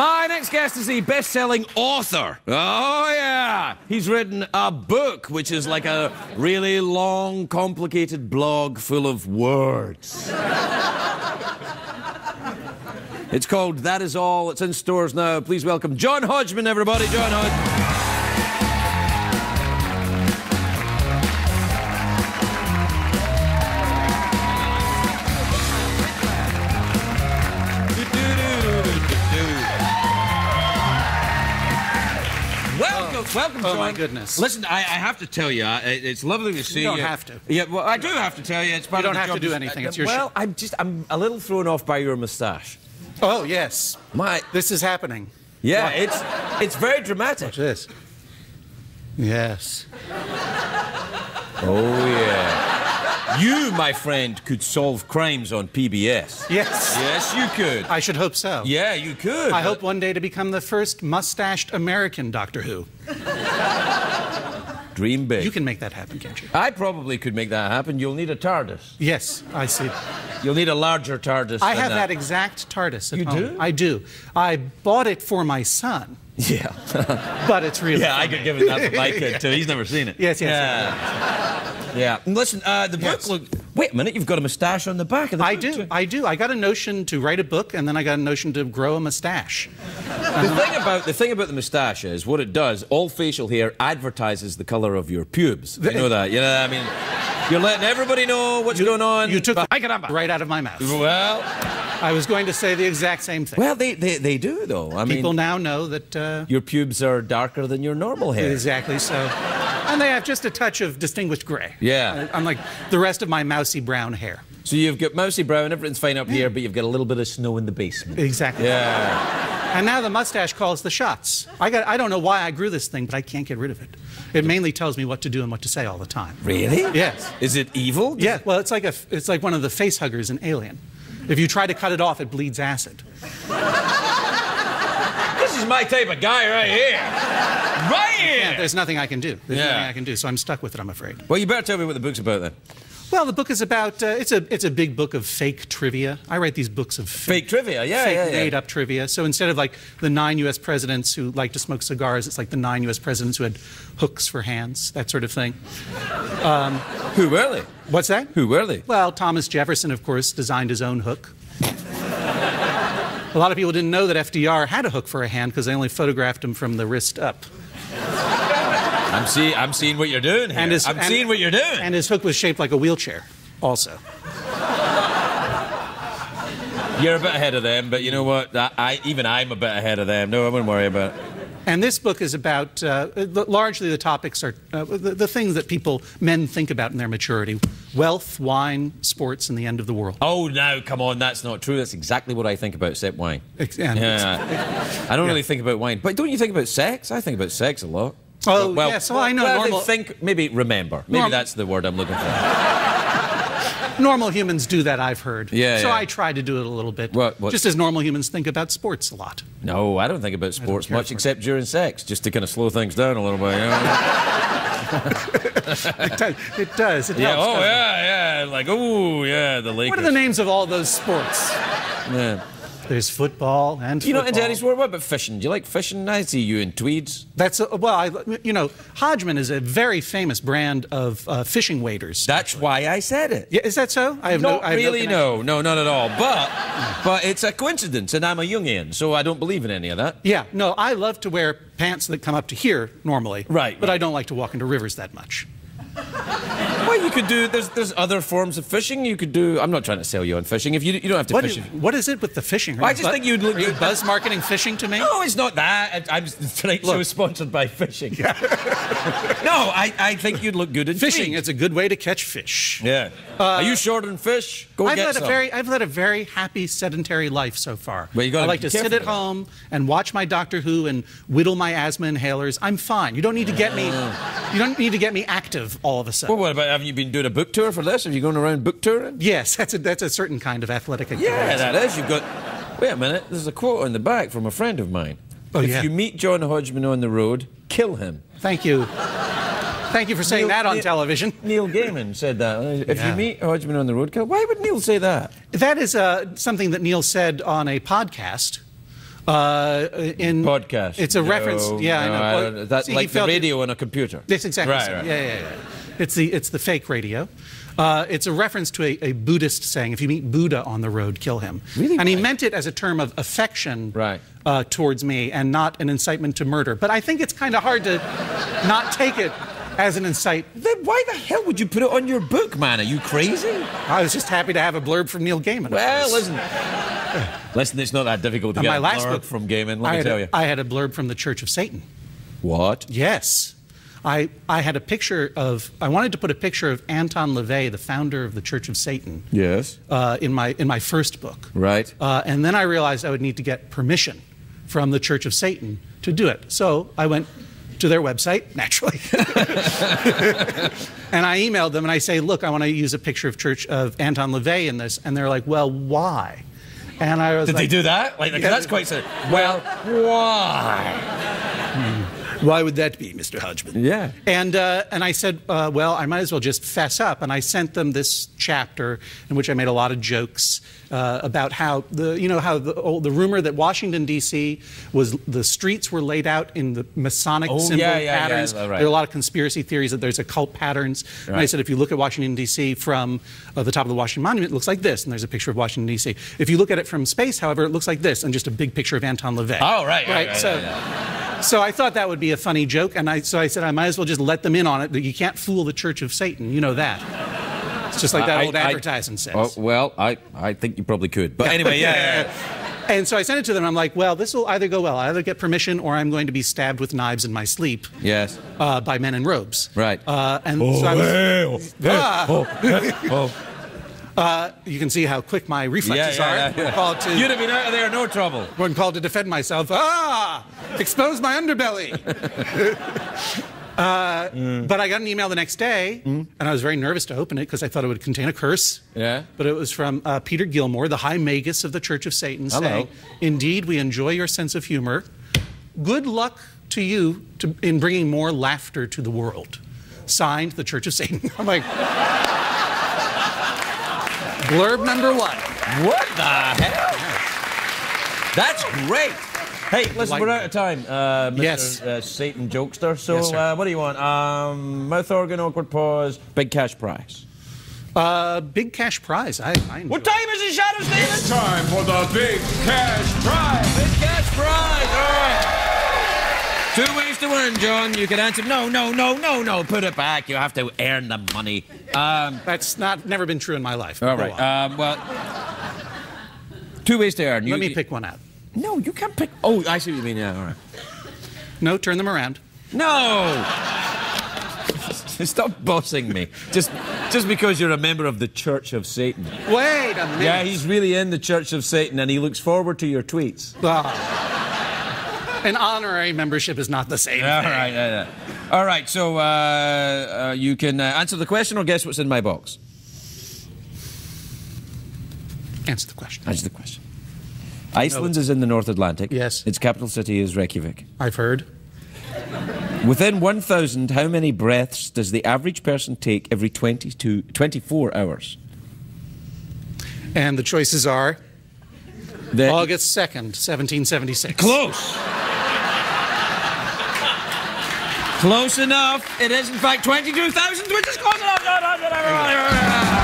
My next guest is the best-selling author. Oh, yeah. He's written a book, which is like a really long, complicated blog full of words. It's called That Is All. It's in stores now. Please welcome John Hodgman, everybody. John Hodgman. Welcome, John. Oh, my goodness. Listen, I have to tell you, it's lovely to see you. You don't have to. Yeah, well, I do have to tell you. It's part you of don't the have job. to do anything. It's your Well, show. I'm a little thrown off by your moustache. Oh, yes. This is happening. Yeah, it's very dramatic. Watch this. Yes. Oh, yeah. You, my friend, could solve crimes on PBS. Yes. Yes, you could. I should hope so. Yeah, you could. I hope one day to become the first mustached American Doctor Who. Dream big. You can make that happen, can't you? I probably could make that happen. You'll need a TARDIS. Yes, I see. You'll need a larger TARDIS. I have that exact TARDIS at home. You do? I do. I bought it for my son. Yeah. But it's really I could give it that to my kid, too. He's never seen it. Yes. Yeah. And listen, the book look. Wait a minute, you've got a moustache on the back of the book. I do. I got a notion to write a book, and then I got a notion to grow a moustache. The thing about the moustache is what it does. All facial hair advertises the colour of your pubes. You know that? You know, I mean, you're letting everybody know what's going on. You took right out of my mouth. Well, I was going to say the exact same thing. Well, they do though. I mean, people now know that your pubes are darker than your normal hair. Exactly so. And they have just a touch of distinguished grey. Yeah. Unlike the rest of my mousy brown hair. So you've got mousy brown, everything's fine up here, but you've got a little bit of snow in the basement. Exactly. Yeah. And now the mustache calls the shots. I don't know why I grew this thing, but I can't get rid of it. It mainly tells me what to do and what to say all the time. Really? Yes. Is it evil? Yeah. Well, it's like one of the face huggers in Alien. If you try to cut it off, it bleeds acid. This is my type of guy right here. Right here! Yeah, there's nothing I can do. There's nothing I can do, so I'm stuck with it, I'm afraid. Well, you better tell me what the book's about, then. Well, the book is about, it's a big book of fake trivia. I write these books of fake trivia, made-up trivia. So instead of like the 9 U.S. presidents who like to smoke cigars, it's like the 9 U.S. presidents who had hooks for hands, that sort of thing. Who were they? What's that? Who were they? Well, Thomas Jefferson, of course, designed his own hook. A lot of people didn't know that FDR had a hook for a hand because they only photographed him from the wrist up. I'm seeing what you're doing here. I'm seeing what you're doing. And his hook was shaped like a wheelchair, also. You're a bit ahead of them, but you know what? Even I'm a bit ahead of them. No, I wouldn't worry about it. And this book is about, largely the topics are the things that men think about in their maturity. Wealth, wine, sports, and the end of the world. Oh, now, come on, that's not true. That's exactly what I think about, except wine. I don't really think about wine. But don't you think about sex? I think about sex a lot. Oh, yes, well, I know. Maybe remember. Maybe that's the word I'm looking for. Normal humans do that, I've heard. So yeah. I try to do it a little bit. What? Just as normal humans think about sports a lot. No, I don't think about sports much, except during sex, just to kind of slow things down a little bit. You know? It does. It yeah. helps, Oh, yeah. Like, oh, yeah, the Lakers. What are the names of all those sports? Yeah. There's football and You're not into any sport? What about fishing? Do you like fishing? I see you in tweeds. Hodgman is a very famous brand of fishing waders. That's why I said it. Yeah, is that so? I have no, not at all. But it's a coincidence, and I'm a Jungian, so I don't believe in any of that. Yeah, no, I love to wear pants that come up to here normally. Right. But I don't like to walk into rivers that much. Well, you could do. There's other forms of fishing. You could do. I'm not trying to sell you on fishing. If you don't have to fish. What is it with the fishing? I just think you'd look. Are you buzz marketing fishing to me? No, it's not that. Tonight's show is sponsored by fishing. Yeah. No, I think you'd look good in fishing. It's a good way to catch fish. Yeah. Are you short on fish? I've led a very happy sedentary life so far. Well, I like to sit at home and watch my Doctor Who and whittle my asthma inhalers. I'm fine. You don't need to get me. You don't need to get me active all of a sudden. Well, what about? Haven't you been doing a book tour for this? Have you gone around book touring? Yes, that's a certain kind of athletic activity. Yeah, that is. You've got. Wait a minute. There's a quote on the back from a friend of mine. Oh, if you meet John Hodgman on the road, kill him. Thank you. Thank you for saying that on television. Neil Gaiman said that. If you meet Hodgman on the road, kill. Why would Neil say that? That is something that Neil said on a podcast In podcast. It's a reference. Yeah, I know. Well, that's like the radio on a computer. Yes, exactly. Right. Yeah. It's the fake radio. It's a reference to a Buddhist saying, if you meet Buddha on the road, kill him. Really? And he meant it as a term of affection towards me and not an incitement to murder. But I think it's kind of hard to not take it as an incitement. Then why the hell would you put it on your book, man? Are you crazy? I was just happy to have a blurb from Neil Gaiman. Well, listen, it's not that difficult to get a blurb from Gaiman, let me tell you. I had a blurb from the Church of Satan. What? Yes. I had a picture of, I wanted to put a picture of Anton LaVey, the founder of the Church of Satan. Yes. In my first book. Right. And then I realized I would need to get permission from the Church of Satan to do it. So I went to their website, naturally. And I emailed them and I say, look, I want to use a picture of Anton LaVey in this. And they're like, well, why? And I was Did they do that? Like, that's quite so. Well, why? Why would that be, Mr. Hodgman? Yeah. And I said, well, I might as well just fess up. And I sent them this chapter in which I made a lot of jokes about how the rumor that Washington, D.C. was the streets were laid out in the Masonic symbol patterns. Yeah, right. There are a lot of conspiracy theories that there's occult patterns. Right. And I said, if you look at Washington, D.C. from the top of the Washington Monument, it looks like this. And there's a picture of Washington, D.C. If you look at it from space, however, it looks like this. And just a big picture of Anton LaVey. Oh, right. So I thought that would be a funny joke, and so I said I might as well just let them in on it. That you can't fool the Church of Satan. You know that. It's just like that old advertising says. Oh, well, I think you probably could. But anyway, yeah. And so I sent it to them, and I'm like, well, this will either go well. I either get permission, or I'm going to be stabbed with knives in my sleep. Yes. By men in robes. Right. So I was... you can see how quick my reflexes are. Yeah. You'd have been out of there, no trouble. When called to defend myself, expose my underbelly. But I got an email the next day, and I was very nervous to open it because I thought it would contain a curse. Yeah. But it was from Peter Gilmore, the High Magus of the Church of Satan, saying, indeed, we enjoy your sense of humor. Good luck to you in bringing more laughter to the world. Signed, the Church of Satan. I'm like... Blurb number 1. What the hell? That's great. Hey, listen, we're out of time, Mr. Satan jokester. So, yes, what do you want? Mouth organ, awkward pause, big cash prize. Big cash prize. I what time is it, Shadow Stevens? It's time for the big cash prize. Big cash prize. All right. 2 ways to win, John. You can answer no. Put it back. You have to earn the money. That's never been true in my life. All right. Well, 2 ways to earn. Let me pick one out. No, you can't pick. Oh, I see what you mean. Yeah, all right. No, turn them around. No. Stop bossing me. Just because you're a member of the Church of Satan. Wait a minute. Yeah, he's really in the Church of Satan, and he looks forward to your tweets. An honorary membership is not the same thing. All right. All right, so you can answer the question or guess what's in my box. Answer the question. Answer the question. Iceland is in the North Atlantic. Yes. Its capital city is Reykjavik. I've heard. Within 1,000, how many breaths does the average person take every 24 hours? And the choices are August 2nd, 1776. Close. Close enough. It is, in fact, 22,000, which is close enough.